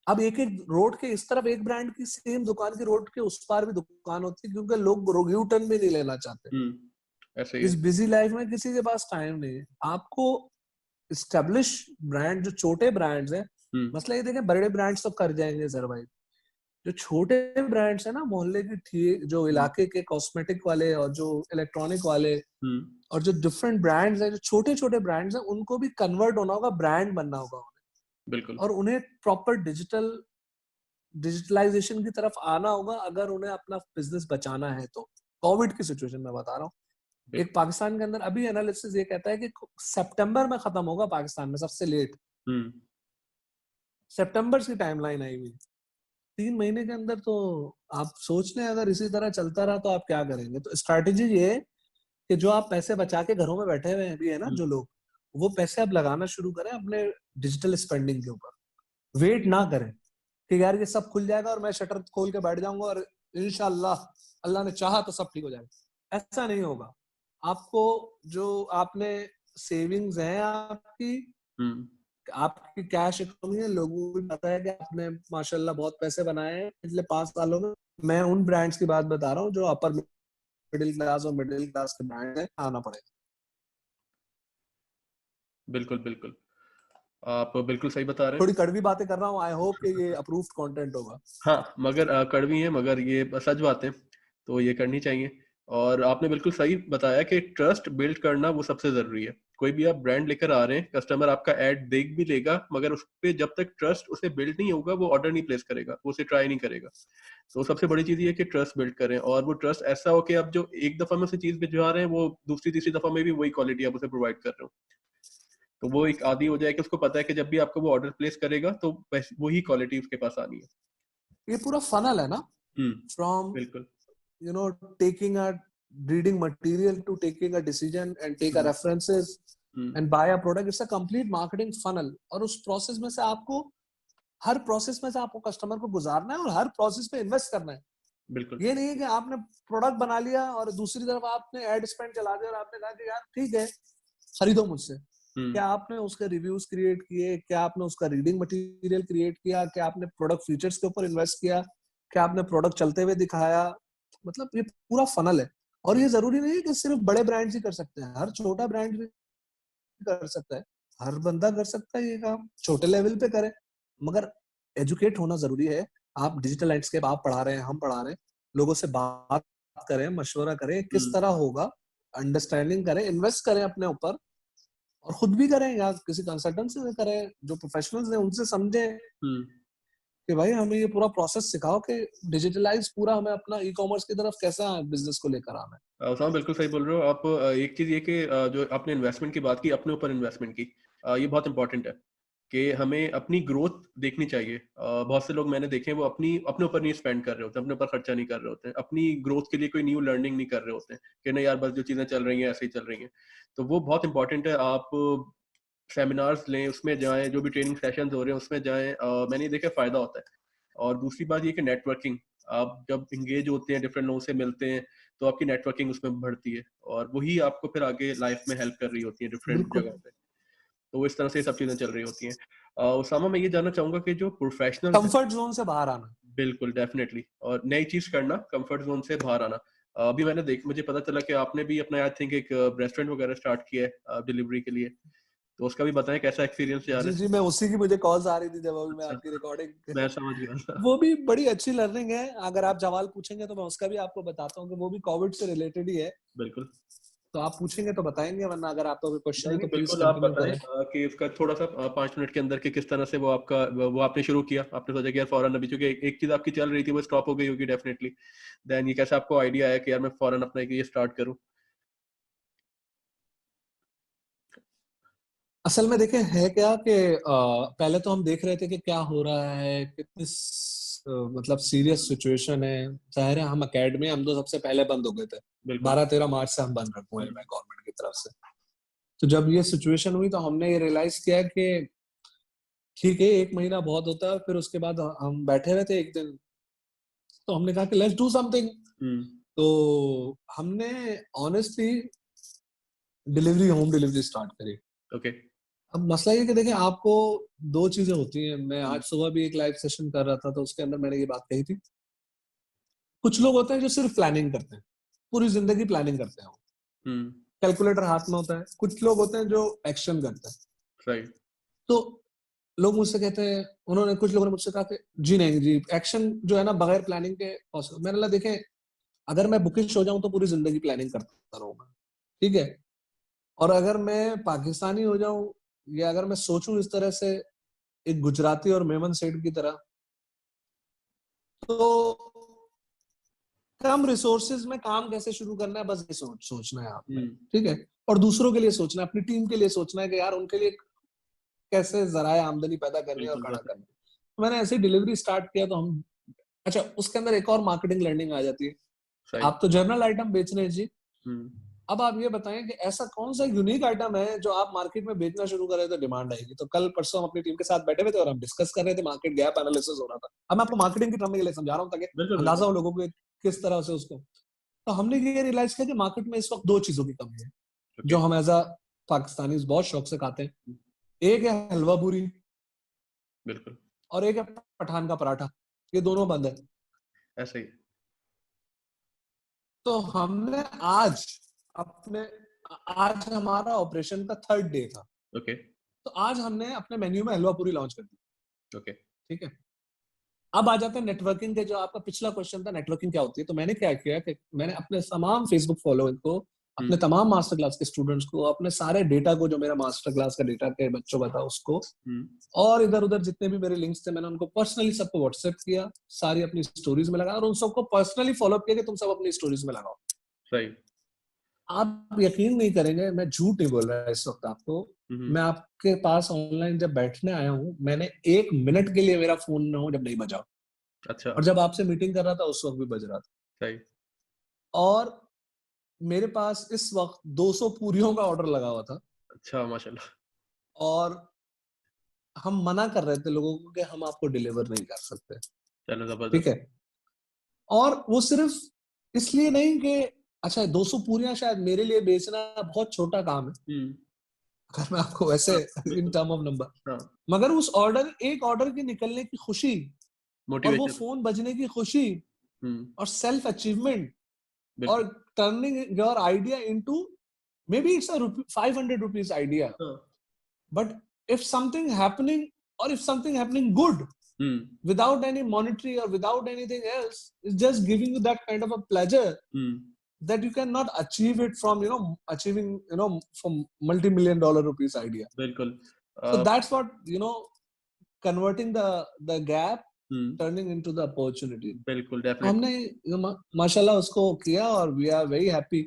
अब एक एक रोड के इस तरफ एक ब्रांड की सेम दुकान की रोड के उस पार भी दुकान होती है, क्योंकि लोग यू टर्न भी नहीं लेना चाहते। ऐसे ही इस है। बिजी लाइफ में किसी के पास टाइम नहीं है। आपको स्टेब्लिश ब्रांड, जो छोटे ब्रांड्स हैं, मसला ये देखें, बड़े ब्रांड्स तो कर जाएंगे सरवाइव। जो छोटे ब्रांड्स है ना, मोहल्ले की ठीक, जो इलाके के कॉस्मेटिक वाले और जो इलेक्ट्रॉनिक वाले और जो डिफरेंट ब्रांड्स हैं, जो छोटे छोटे ब्रांड्स हैं, उनको भी कन्वर्ट होना होगा, ब्रांड बनना होगा उन्हें, बिल्कुल। और उन्हें प्रॉपर डिजिटलाइजेशन की तरफ आना होगा अगर उन्हें अपना बिजनेस बचाना है तो। कोविड की सिचुएशन में बता रहा हूँ, एक पाकिस्तान के अंदर अभी एनालिसिस ये कहता है कि सितंबर में खत्म होगा पाकिस्तान में सबसे लेट। सितंबर की टाइमलाइन आई हुई, 3 महीने के अंदर। तो आप सोच लें अगर इसी तरह चलता रहा तो आप क्या करेंगे। तो स्ट्रैटेजी ये है कि जो आप पैसे बचा के घरों में बैठे हुए हैं भी है ना जो लोग, वो पैसे अब लगाना शुरू करें अपने डिजिटल स्पेंडिंग के ऊपर। वेट ना करें कि यार ये सब खुल जाएगा और मैं शटर खोल के बैठ जाऊंगा और इंशाल्लाह अल्लाह ने चाहा तो सब ठीक हो जाएगा। ऐसा नहीं होगा। आपको जो आपने सेविंग्स हैं आपकी कैश इकोनॉमी है, लोगों को पता है कि आपने माशाल्लाह बहुत पैसे बनाए हैं पिछले 5 सालों में। मैं उन ब्रांड्स की बात बता रहा हूँ जो अपर मिडिल क्लास और मिडिल क्लास के ब्रांड है, आना पड़ेगा। बिल्कुल बिल्कुल, आप बिल्कुल सही बता रहे हैं। थोड़ी कड़वी बातें कर रहा हूँ, आई होप कि ये अप्रूव्ड कंटेंट होगा। हाँ, मगर कड़वी है, मगर ये सच बातें तो ये करनी चाहिए। और आपने बिल्कुल सही बताया कि ट्रस्ट बिल्ड करना वो सबसे जरूरी है। कोई भी आप ब्रांड लेकर आ रहे हैं, कस्टमर आपका ऐड देख भी लेगा, मगर उस पे जब तक ट्रस्ट उसे बिल्ड नहीं होगा वो ऑर्डर नहीं प्लेस करेगा, वो उसे ट्राई नहीं करेगा। तो सबसे बड़ी चीज ये है कि ट्रस्ट बिल्ड करें, और वो ट्रस्ट ऐसा हो कि आप जो एक दफा में उसे चीज भिजवा रहे हैं वो दूसरी तीसरी दफा में भी वही क्वालिटी आप उसे प्रोवाइड कर रहे हो। तो वो एक आदी हो जाए कि उसको पता है कि जब भी आपको वो ऑर्डर प्लेस करेगा तो वही क्वालिटी उसके पास आनी है। ये पूरा फनल है ना, फ्रॉम बिल्कुल। taking a reading material to taking a decision and take a references and buy a product. It's a complete marketing funnel। और उस प्रोसेस में से आपको, हर प्रोसेस में से आपको कस्टमर को गुजारना है और हर प्रोसेस पे इन्वेस्ट करना है। बिल्कुल। ये नहीं है कि आपने प्रोडक्ट बना लिया और दूसरी तरफ आपने एड स्पेंड चला दिया और आपने कहा कि यार ठीक है खरीदो मुझसे। क्या आपने उसके रिव्यूज क्रिएट किए, क्या आपने उसका रीडिंग मटेरियल क्रिएट किया, क्या आपने प्रोडक्ट फीचर्स के ऊपर इन्वेस्ट किया, क्या आपने प्रोडक्ट चलते हुए दिखाया। मतलब ये पूरा फनल है। और ये जरूरी नहीं है कि सिर्फ बड़े ब्रांड्स ही कर सकते हैं, हर छोटा ब्रांड भी कर सकता है, हर बंदा कर सकता है ये काम, छोटे लेवल पे करे। मगर एजुकेट होना जरूरी है। आप डिजिटल लैंडस्केप आप पढ़ा रहे हैं, हम पढ़ा रहे हैं, लोगों से बात करें, मशवरा करें किस तरह होगा, अंडरस्टैंडिंग करें, इन्वेस्ट करें अपने ऊपर, और खुद भी करें या किसी कंसल्टेंट से करें जो प्रोफेशनल्स हैं उनसे समझें कि भाई हमें ये पूरा प्रोसेस सिखाओ कि डिजिटलाइज पूरा हमें अपना ई कॉमर्स की तरफ कैसा बिजनेस को लेकर आना है। उसामा बिल्कुल सही बोल रहे हो आप। एक चीज ये कि जो आपने इन्वेस्टमेंट की बात की, अपने ऊपर इन्वेस्टमेंट की, ये बहुत इंपॉर्टेंट है कि हमें अपनी ग्रोथ देखनी चाहिए। बहुत से लोग मैंने देखे हैं वो अपने ऊपर नहीं स्पेंड कर रहे होते, अपने ऊपर खर्चा नहीं कर रहे होते, अपनी ग्रोथ के लिए कोई न्यू लर्निंग नहीं कर रहे होते कि नहीं यार बस जो चीजें चल रही हैं ऐसे ही चल रही हैं। तो वो बहुत इंपॉर्टेंट है। आप सेमिनार्स लें, उसमें जाएं, जो भी ट्रेनिंग सेशंस हो रहे हैं उसमें जाएं। मैंने ये देखा फायदा होता है। और दूसरी बात ये कि नेटवर्किंग, आप जब इंगेज होते हैं, डिफरेंट लोगों से मिलते हैं, तो आपकी नेटवर्किंग उसमें बढ़ती है और वही आपको फिर आगे लाइफ में हेल्प कर रही होती है डिफरेंट बिल्कुल। जगह पे। तो वो इस तरह से सब चीजें चल रही होती हैं। उसामा, मैं ये जानना चाहूंगा कि जो प्रोफेशनल्स हैं, कंफर्ट जोन से बाहर आना। बिल्कुल डेफिनेटली, और नई चीज करना, कंफर्ट जोन से बाहर आना, अभी मुझे पता चला कि आपने भी अपना आई थिंक एक रेस्टोरेंट वगैरह स्टार्ट किया है डिलीवरी के लिए, तो उसका भी बताएं कैसा एक्सपीरियंस जा रहा जी है। जी, मैं उसी की मुझे कॉल्स आ रही थी जब अभी मैं अच्छा, आपकी रिकॉर्डिंग मैं समझ गया। वो भी बड़ी अच्छी लर्निंग है। अगर आप सवाल पूछेंगे तो मैं उसका भी आपको बताता हूँ कि वो भी कोविड से रिलेटेड ही है। बिल्कुल। तो आप पूछेंगे तो बताएंगे, वरना अगर आपका कोई क्वेश्चन नहीं है नहीं, तो प्लीज बिल्कुल आप कंटिन्यू बताएं करें। कि उसका थोड़ा सा 5 मिनट के अंदर कि किस तरह से वो आपका वो आपने शुरू किया, आपने सोचा कि यार फौरन अभी चूंकि एक चीज आपकी चल रही थी वो स्टॉप हो गई होगी डेफिनेटली, देन ये कैसे आपको आइडिया आया कि यार मैं फौरन अपना ये स्टार्ट करूं। असल में देखें है क्या कि पहले तो हम देख रहे थे कि क्या हो रहा है, कितनी मतलब सीरियस सिचुएशन है। जाहिर है हम अकेडमी हम तो सबसे पहले बंद हो गए थे। बिल्कुल। 12-13 मार्च से हम बंद रखे हुए हैं गवर्नमेंट की तरफ से। तो जब ये सिचुएशन हुई तो हमने ये रियलाइज किया कि ठीक है, 1 महीना बहुत होता है। फिर उसके बाद हम बैठे हुए थे एक दिन, तो हमने कहा कि लेट्स डू समथिंग। हम्म। तो हमने ऑनेस्टली होम डिलीवरी स्टार्ट करी। ओके। अब मसला ये कि देखिए आपको दो चीजें होती हैं। मैं हम्म। आज सुबह भी एक लाइव सेशन कर रहा था, तो उसके अंदर मैंने ये बात कही थी। कुछ लोग होते हैं जो सिर्फ प्लानिंग करते हैं, पूरी जिंदगी प्लानिंग करते हैं, हम्म। कैलकुलेटर हाथ में होता है। कुछ लोग होते हैं जो एक्शन करते हैं। सही। तो लोग मुझसे कहते हैं, कुछ लोगों ने मुझसे कहा कि जी नहीं जी, एक्शन जो है ना बगैर प्लानिंग के पॉसिबल। मैंने बोला देखें, अगर मैं बुकिश हो जाऊं तो पूरी जिंदगी प्लानिंग करता रहूंगा, ठीक है। और अगर मैं पाकिस्तानी हो जाऊं, या अगर मैं सोचूं इस तरह से एक गुजराती और मेमन सेठ की तरह, तो कम रिसोर्सेज में काम कैसे शुरू करना है, बस ये सोचना है आपने, हम्म। ठीक है। और दूसरों के लिए सोचना है, अपनी टीम के लिए सोचना है कि यार उनके लिए कैसे जराए आमदनी पैदा करनी है और बिल्कुल खड़ा डेफिनेटली। करना है। तो मैंने ऐसे ही डिलीवरी स्टार्ट किया। तो हम, अच्छा, उसके अंदर एक और मार्केटिंग लर्निंग आ जाती है। सही। आप तो जनरल आइटम बेच रहे हैं जी। हम्म। अब आप ये बताएं कि ऐसा कौन सा यूनिक आइटम है जो आप मार्केट में बेचना शुरू करें तो डिमांड आएगी। तो कल परसों हम अपनी टीम के साथ बैठे हुए थे और हम डिस्कस कर रहे थे, मार्केट गैप एनालिसिस हो रहा था। अब मैं आपको मार्केटिंग की टर्म के लिए समझा रहा हूँ ताकि बिल्कुल अंदाजा बिल्कुल। हो लोगों को किस तरह से उसको। तो हमने ये रियलाइज किया कि मार्केट में इस वक्त दो चीजों की कमी है ओके। जो हम एज अ पाकिस्तानी बहुत शौक से खाते हैं। एक है हलवा पूरी बिल्कुल। और एक है पठान का पराठा। ये दोनों बंद है। ऐसे ही। तो हमने अपने आज हमारा ऑपरेशन का 3rd डे था। ओके। तो आज हमने अपने मेन्यू में हलवा पूरी लॉन्च कर दी, ओके। ठीक है। अब आ जाते हैं नेटवर्किंग के, जो आपका पिछला क्वेश्चन था, नेटवर्किंग क्या होती है। तो मैंने क्या किया कि मैंने अपने तमाम फेसबुक फॉलोअर को, अपने हम्म। तमाम मास्टर क्लास के स्टूडेंट्स को, अपने सारे डेटा को, जो मेरा मास्टर क्लास का डेटा के बच्चों का था उसको, हम्म। और इधर उधर जितने भी मेरे लिंक्स थे, मैंने उनको पर्सनली सबको व्हाट्सएप किया, सारी अपनी स्टोरीज में लगा, और उन सबको पर्सनली फॉलोअप किया कि तुम सब अपनी स्टोरीज में लगाओ। सही। आप यकीन नहीं करेंगे, मैं झूठ नहीं बोल रहा इस वक्त आपको। हम्म। मैं आपके पास ऑनलाइन जब बैठने आया हूँ, मैंने 1 मिनट के लिए मेरा फोन न हो जब नहीं बजा। अच्छा। और जब आपसे मीटिंग कर रहा था उस वक्त भी बज रहा था। सही। और मेरे पास इस वक्त 200 पूरियों का ऑर्डर लगा हुआ था। अच्छा माशाल्लाह। और हम मना कर रहे थे लोगों को कि हम आपको डिलीवर नहीं कर सकते, चलो ठीक जबरदस्त। है। और वो सिर्फ इसलिए नहीं कि, अच्छा, 200 पूरियां शायद मेरे लिए बेचना बहुत छोटा काम है, हम्म। अगर मैं आपको वैसे हाँ इन बिल्कुल। टर्म ऑफ नंबर, हाँ। मगर उस एक ऑर्डर के निकलने की खुशी, और वो मोटिवेशन। फोन बजने की खुशी, हम्म। और सेल्फ अचीवमेंट, बिल्कुल। और turning your idea into, maybe it's a 500 rupees idea, हाँ। but if something happening, or if something happening good, hmm. without any monetary or without anything else, it's just giving you that kind of a pleasure hmm. that you cannot achieve it from, achieving, from multi-million dollar rupees idea. बिल्कुल। So that's what, converting the gap, hmm. turning into the opportunity. बिल्कुल हमने डेफिनेटली। माशाल्लाह उसको किया, और वी आर वेरी हैप्पी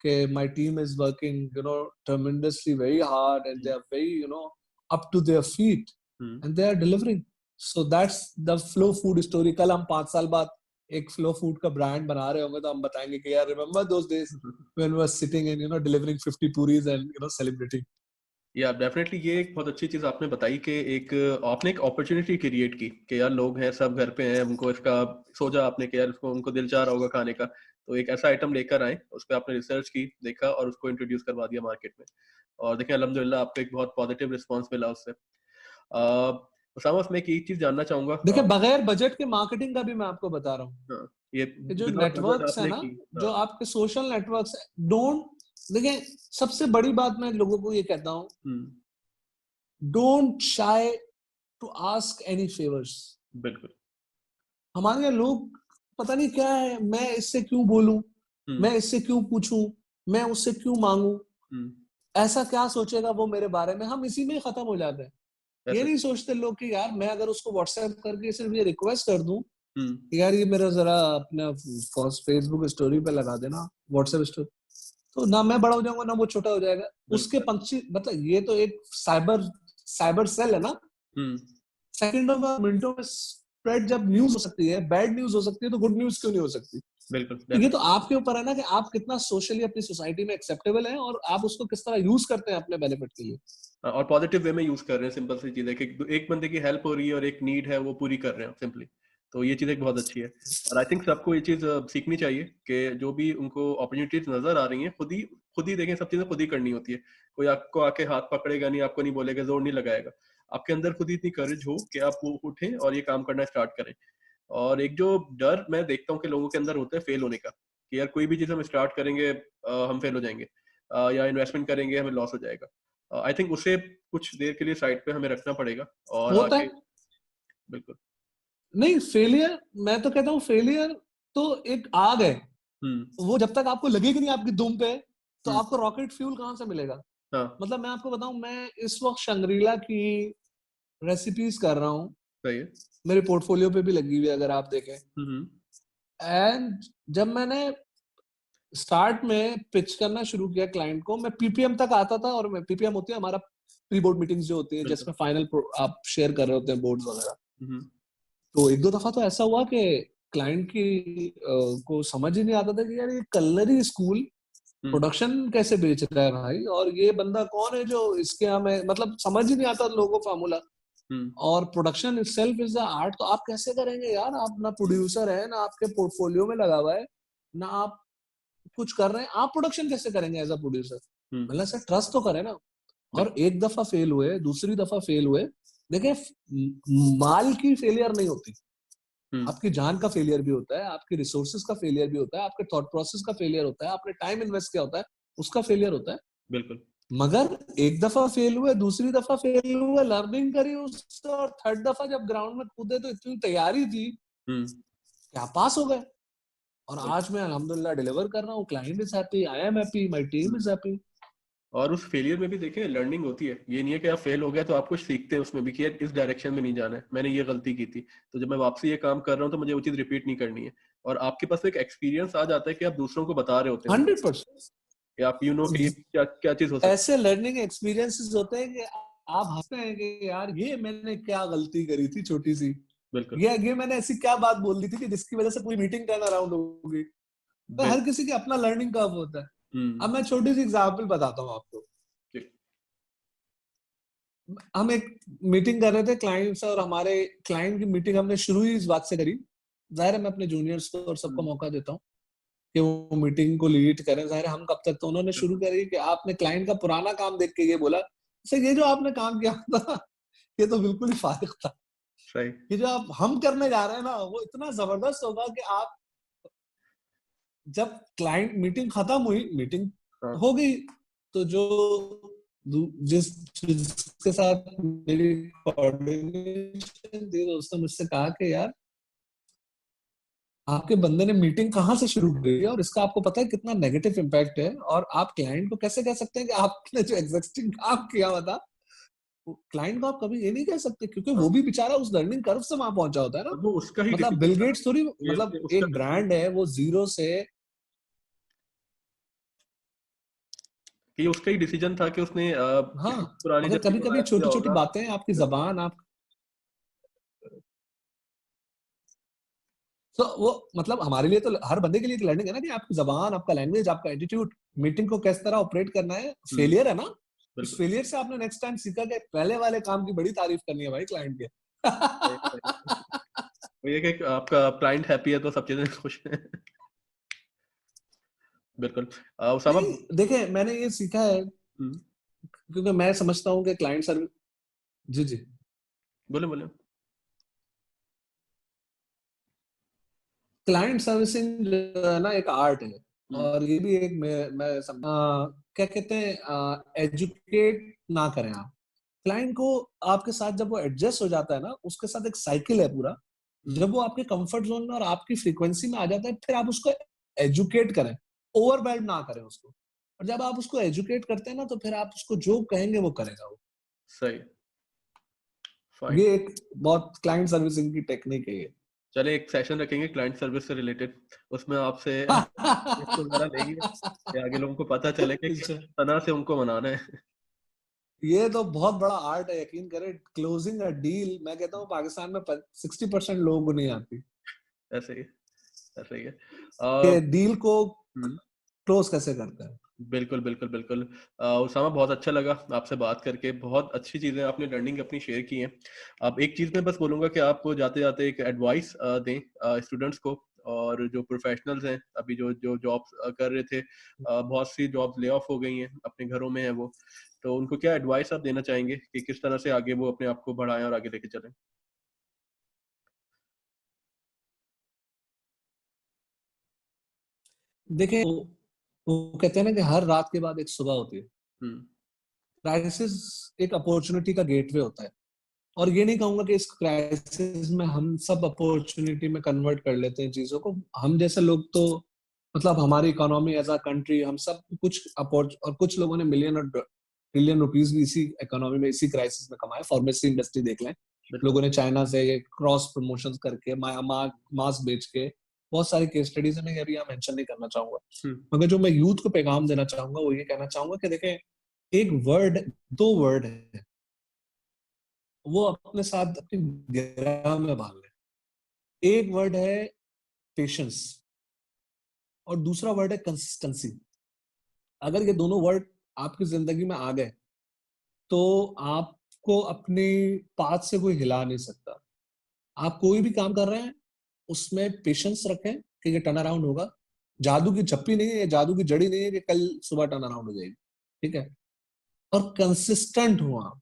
कि my team is working, tremendously very hard, and they are very, up to their feet, hmm. and they are delivering. So that's the Flow Food story. कल हम 5 साल बाद एक Flow Food का ब्रांड बना रहे होंगे, तो हम बताएंगे कि यार, remember those days when we were sitting and, delivering 50 puris and, celebrating. या डेफिनेटली ये एक बहुत अच्छी चीज आपने बताई कि आपने एक अपॉर्चुनिटी क्रिएट की कि यार लोग हैं सब घर पे हैं, उनको इसका सोचा आपने कि यार उनको दिल चाह रहा होगा खाने का, तो एक ऐसा आइटम लेकर आए, उस पर आपने रिसर्च की, देखा और उसको इंट्रोड्यूस करवा दिया मार्केट में, और देखें अल्हम्दुलिल्लाह आपको एक बहुत पॉजिटिव रिस्पॉन्स मिला उससे। उसामा, मैं एक चीज जानना चाहूंगा। देखिए, बगैर बजट के मार्केटिंग का भी मैं आपको बता रहा हूँ। हाँ, ये जो विदाउट नजर नेटवर्क्स है आपने ना, की। जो आपके सोशल नेटवर्क्स है, डोंट, देखिए सबसे बड़ी बात मैं लोगों को ये कहता हूँ, don't shy to ask any favours. बिल्कुल। हमारे यहाँ लोग पता नहीं क्या है, मैं इससे क्यों बोलूं, मैं इससे क्यों पूछूं, मैं उससे क्यों मांगू, ऐसा क्या सोचेगा वो मेरे बारे में, हम इसी में खत्म हो जाते हैं। ये नहीं सोचते लोग कि यार मैं अगर उसको व्हाट्सएप करके सिर्फ ये रिक्वेस्ट कर दूं यार ये मेरा जरा अपना फेसबुक स्टोरी पे लगा देना, व्हाट्सएप स्टोरी, तो ना मैं बड़ा हो जाऊंगा ना वो छोटा हो जाएगा। उसके पंछी, मतलब ये तो एक साइबर साइबर सेल है ना, सेकंडों में मिनटों में स्प्रेड जब न्यूज हो सकती है, बैड न्यूज हो सकती है, तो गुड न्यूज क्यों नहीं हो सकती? बिल्कुल। तो ये तो आपके ऊपर है ना कि आप कितना सोशली अपनी सोसाइटी में एक्सेप्टेबल हैं और आप उसको किस तरह यूज करते हैं अपने बेनिफिट के लिए, और पॉजिटिव वे में यूज कर रहे हैं। सिंपल सी चीज है कि एक बंदे की हेल्प हो रही है और एक नीड है वो पूरी कर रहे हैं सिंपली। तो ये चीज एक बहुत अच्छी है और आई थिंक सबको ये चीज सीखनी चाहिए कि जो भी उनको अपॉर्चुनिटीज नजर आ रही हैं खुद ही देखें, सब चीजें खुद ही करनी होती है। कोई आपको आके हाथ पकड़ेगा नहीं, आपको नहीं बोलेगा, जोर नहीं लगाएगा। आपके अंदर खुद ही इतनी करेज हो कि आप वो उठें और ये काम करना स्टार्ट करें। और एक जो डर मैं देखता हूँ कि लोगों के अंदर होता है फेल होने का, कि यार कोई भी चीज हम स्टार्ट करेंगे हम फेल हो जाएंगे, या इन्वेस्टमेंट करेंगे हमें लॉस हो जाएगा। आई थिंक उसे कुछ देर के लिए साइड पे हमें रखना पड़ेगा और होता आगे। है। बिल्कुल। नहीं, फेलियर, मैं तो कहता हूँ फेलियर तो एक आग है, हम्म। वो जब तक आपको लगेगी नहीं आपकी दुम पे, तो हम्म। आपको रॉकेट फ्यूल कहाँ से मिलेगा? हाँ। मतलब मैं आपको बताऊं, मैं इस वक्त शंग्रीला की रेसिपीज कर रहा हूँ, सही है। मेरे पोर्टफोलियो पे भी लगी हुई है अगर आप देखें। हम्म। एंड जब मैंने स्टार्ट में पिच करना शुरू किया क्लाइंट को, मैं पीपीएम तक आता था, और मैं पीपीएम होती है हमारा प्री बोर्ड मीटिंग्स जो होती है बिल्कुल। जिसमें फाइनल आप शेयर कर रहे होते हैं बोर्ड्स वगैरह। हम्म। तो एक दो दफा तो ऐसा हुआ कि क्लाइंट की को समझ ही नहीं आता था कि यार ये कलनरी स्कूल हम्म। प्रोडक्शन कैसे बेच रहा है भाई, और ये बंदा कौन है जो इसके हमें, मतलब समझ ही नहीं आता लोगों को फार्मूला। हम्म। और production itself is the art, तो आप कैसे करेंगे यार, आप ना प्रोड्यूसर है, ना आपके पोर्टफोलियो में लगा हुआ है, ना आप कुछ कर रहे हैं, आप प्रोडक्शन कैसे करेंगे एज अ प्रोड्यूसर? हम्म। मतलब सर ट्रस्ट तो करें ना। और बिल्कुल। एक दफा फेल हुए, दूसरी दफा फेल हुए, देखिए माल की फेलियर नहीं होती, हम्म। आपकी जान का फेलियर भी होता है, आपके रिसोर्सेज का फेलियर भी होता है, आपके थॉट प्रोसेस का फेलियर होता है, आपने टाइम इन्वेस्ट किया होता है उसका फेलियर होता है। बिल्कुल। मगर एक दफा फेल हुए, दूसरी दफा फेल हुए, लर्निंग करी उससे, और थर्ड दफा जब ग्राउंड में कूदे तो इतनी तैयारी थी हम्म। कि आप पास हो गए। और बिल्कुल। आज मैं अल्हम्दुलिल्लाह डिलीवर कर रहा हूँ, client is happy, I am happy, my team hmm. Is happy. और उस फेलियर में भी देखें लर्निंग होती है। ये नहीं है कि आप फेल हो गए तो आप कुछ सीखते हैं उसमें भी कि यार इस डायरेक्शन में नहीं जाना है, मैंने ये गलती की थी, तो जब मैं वापसी ये काम कर रहा हूँ तो मुझे वो चीज रिपीट नहीं करनी है। और आपके पास एक एक्सपीरियंस आ जाता है कि आप दूसरों को बता रहे होते हैं 100%। कि आप कि ये क्या क्या चीज हो सकती ऐसे लर्निंग एक्सपीरियंसेस होते हैं कि आप हंसते हैं कि यार ये मैंने क्या गलती करी थी छोटी सी, है। बिल्कुल। ये मैंने ऐसी क्या बात बोल दी थी कि जिसकी वजह से पूरी मीटिंग टर्न अराउंड हो गई। तो हर बिल्कुल। किसी की अपना लर्निंग कर्व होता है। हम्म। अब मैं छोटी सी एग्जांपल बताता हूँ आपको। ठीक। हम एक मीटिंग कर रहे थे क्लाइंट से, और हमारे क्लाइंट की मीटिंग हमने शुरू ही इस बात से करी, जाहिर है मैं अपने जूनियर्स को और सबको मौका देता हूँ कि वो मीटिंग को लीड करें, जाहिर है हम कब तक, तो उन्होंने शुरू बिल्कुल। करी कि आपने क्लाइंट का पुराना काम देख के ये बोला, सर ये जो आपने काम किया था ये तो बिल्कुल ही फारिग था, सही। ये जो आप हम करने जा रहे हैं ना वो इतना जबरदस्त होगा कि आप, जब क्लाइंट मीटिंग खत्म हुई, मीटिंग हाँ। हो गई, तो जो जिस जिसके साथ मेरी कोऑर्डिनेशन थी, तो उसने मुझसे कहा कि यार आपके बंदे ने मीटिंग कहाँ से शुरू करी है और इसका आपको पता है कितना नेगेटिव इम्पैक्ट है, और आप क्लाइंट को कैसे कह सकते हैं कि आपने जो एग्जिस्टिंग काम किया हुआ था, क्लाइंट को आप कभी ये नहीं कह सकते, क्योंकि हाँ। वो भी बेचारा उस लर्निंग कर्व से वहां पहुंचा होता है ना। और वो उसका ही मतलब डिसीजन बिल था ना। गेट्स थोड़ी, मतलब ये उसका एक डिसीजन ब्रांड है वो जीरो से, कि ये उसका ही डिसीजन था कि उसने हाँ, किसी पुरानी मगर जब भी कभी कभी बात किया छोटी छोटी होगा। बातें, आपकी जबान, आप, तो वो मतलब हमारे लिए तो, हर बंदे के लिए तो लर्निंग है ना कि आपकी जबान, आपका लैंग्वेज, आपका एटीट्यूड, मीटिंग को किस तरह ऑपरेट करना है। हम्म। फेलियर है ना, उस बिल्कुल। फेलियर से आपने नेक्स्ट टाइम सीखा कि पहले वाले काम की बड़ी तारीफ करनी है भाई क्लाइंट के। सही, सही। वो ये कि आपका क्लाइंट हैप्पी है तो सब चीजें खुश हैं। बिल्कुल। उसामा। नहीं, देखें मैंने ये सीखा है, हम्म। क्योंकि मैं समझता हूँ कि क्लाइंट सर्विस, जी जी, बोले बोले। क्लाइंट सर्विसिंग जो है ना एक आर्ट है, और ये भी एक मैं क्या कहते हैं, एजुकेट ना करें आप क्लाइंट को। आपके साथ जब वो एडजस्ट हो जाता है ना, उसके साथ एक साइकिल है पूरा। जब वो आपके कंफर्ट जोन में और आपकी फ्रीक्वेंसी में आ जाता है, फिर आप उसको एजुकेट करें, ओवरवेल्म ना करें उसको। और जब आप उसको एजुकेट करते हैं ना, तो फिर आप उसको जो कहेंगे वो करेगा वो। सही, फाइन। ये एक बहुत क्लाइंट सर्विसिंग की टेक्निक है ये। चले एक सेशन रखेंगे क्लाइंट सर्विस से रिलेटेड, उसमें आपसे टिप्स वगैरह लेंगे कि आगे लोगों को पता चले कि किस अच्छा, तरह से उनको मनाना है। ये तो बहुत बड़ा आर्ट है, यकीन करें। क्लोजिंग अ डील, मैं कहता हूँ पाकिस्तान में 60% लोगों को नहीं आती ऐसे ही, ऐसे ही है। कि डील को हम्म, क्लोज कैसे करते हैं। बिल्कुल, बिल्कुल, बिल्कुल। उसामा, बहुत अच्छा लगा आपसे बात करके, बहुत अच्छी चीज़ें आपने लर्निंग अपनी शेयर की हैं। अब एक चीज़ मैं बस बोलूँगा कि आप जाते-जाते एक एडवाइस दें स्टूडेंट्स को, और जो प्रोफेशनल्स हैं, अभी जो जो जॉब्स कर रहे थे, बहुत सी जॉब्स ले ऑफ हो गई हैं, अपने घरों में हैं वो, तो उनको क्या एडवाइस आप देना चाहेंगे कि किस तरह से आगे वो अपने आप को बढ़ाएँ और आगे लेके चलें? देखिए, वो कहते हैं ना कि हर रात के बाद एक सुबह होती है। हुँ, क्राइसिस एक अपॉर्चुनिटी का गेटवे होता है, और ये नहीं कहूंगा कि इस क्राइसिस में हम सब अपॉर्चुनिटी में कन्वर्ट कर लेते हैं चीजों को। हम जैसे लोग तो, मतलब हमारी इकोनॉमी एज अ कंट्री, हम सब कुछ और कुछ लोगों ने मिलियन और ट्रिलियन रुपीस भी इसी इकोनॉमी में, इसी क्राइसिस में कमाए। फार्मेसी इंडस्ट्री देख लें, बिल्कुल। लोगों ने चाइना से क्रॉस प्रमोशन करके मास्क बेच के, बहुत सारी केस स्टडीज है, मैं अभी यहाँ मेंशन नहीं करना चाहूंगा। हुँ, मगर जो मैं यूथ को पैगाम देना चाहूंगा वो ये कहना चाहूंगा कि देखें, एक वर्ड, दो वर्ड है, वो अपने साथ अपनी गिरह में बांध ले। एक वर्ड है पेशेंस, और दूसरा वर्ड है कंसिस्टेंसी। अगर ये दोनों वर्ड आपकी जिंदगी में आ गए, तो आपको अपने पाथ से कोई हिला नहीं सकता। आप कोई भी काम कर रहे हैं, उसमें पेशेंस रखें कि ये टर्न अराउंड होगा। जादू की झप्पी नहीं है, ये जादू की जड़ी नहीं है कि कल सुबह टर्न अराउंड हो जाएगी। ठीक है। और कंसिस्टेंट हो आप,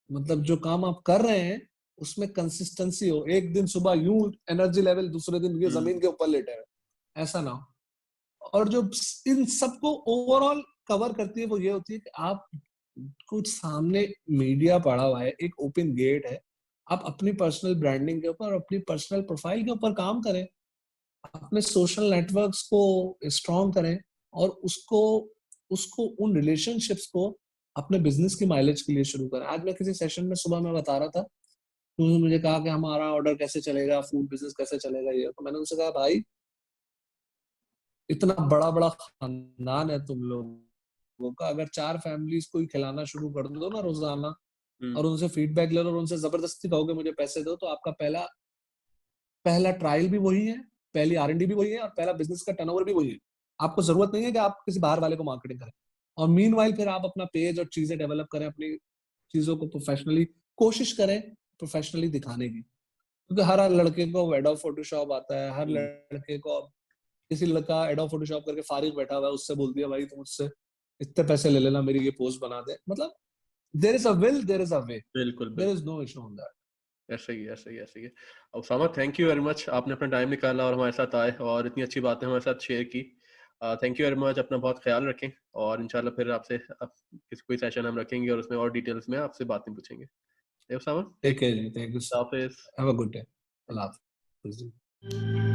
मतलब जो काम आप कर रहे हैं उसमें कंसिस्टेंसी हो। एक दिन सुबह यूं एनर्जी लेवल, दूसरे दिन ये हुँ, जमीन के ऊपर लेटे हैं, ऐसा ना हो। और जो इन सबको ओवरऑल कवर करती है वो ये होती है कि आप कुछ सामने मीडिया पड़ा हुआ है, एक ओपन गेट है। आप अपनी पर्सनल ब्रांडिंग के ऊपर, अपनी पर्सनल प्रोफाइल के ऊपर काम करें, अपने सोशल नेटवर्क्स को स्ट्रॉन्ग करें, और उसको उसको उन रिलेशनशिप्स को अपने बिजनेस की माइलेज के लिए शुरू करें। आज मैं किसी सेशन में सुबह मैं बता रहा था, तो उन्होंने मुझे कहा कि हमारा ऑर्डर कैसे चलेगा, फूड बिजनेस कैसे चलेगा, ये। तो मैंने उनसे कहा, भाई इतना बड़ा बड़ा खानदान है तुम लोगों का, अगर 4 फैमिलीज को ही खिलाना शुरू कर दो ना रोजाना, हुँ, और उनसे फीडबैक ले लो और उनसे जबरदस्ती कहोगे मुझे पैसे दो, तो आपका पहला पहला ट्रायल भी वही है, पहली R&D भी वही है, और पहला बिजनेस का टर्नओवर भी वही है। आपको जरूरत नहीं है कि आप किसी बाहर वाले को मार्केटिंग करें। और मीनवाइल फिर आप अपना पेज और चीजें डेवलप करें, अपनी चीजों को प्रोफेशनली कोशिश करें, प्रोफेशनली दिखाने की। क्योंकि हर लड़के को एडोब फोटोशॉप आता है, हर हुँ, लड़के को। किसी लड़का एडोब फोटोशॉप करके फारिग बैठा हुआ है, उससे बोल दिया भाई तुम मुझसे इतने पैसे ले लेना, मेरी ये पोस्ट बना दे। मतलब there is a will, there is a way, बिल्कुल, देयर बिल्कुल। Is no issue on that. ऐसा ही है, ऐसा ही है, ऐसा ही है। Usama, thank you very much, आपने अपना टाइम निकाला और हमारे साथ आए और इतनी अच्छी बातें हमारे साथ शेयर की। थैंक यू वेरी मच, अपना बहुत ख्याल रखें, और इंशाल्लाह फिर आपसे किसी कोई सेशन हम रखेंगे और उसमें और डिटेल्स में आपसे बातें पूछेंगे। उसामा, टेक ठीक है जी, थैंक यू, हाफिज। हैव अ गुड डे, अल्लाह हाफिज जी।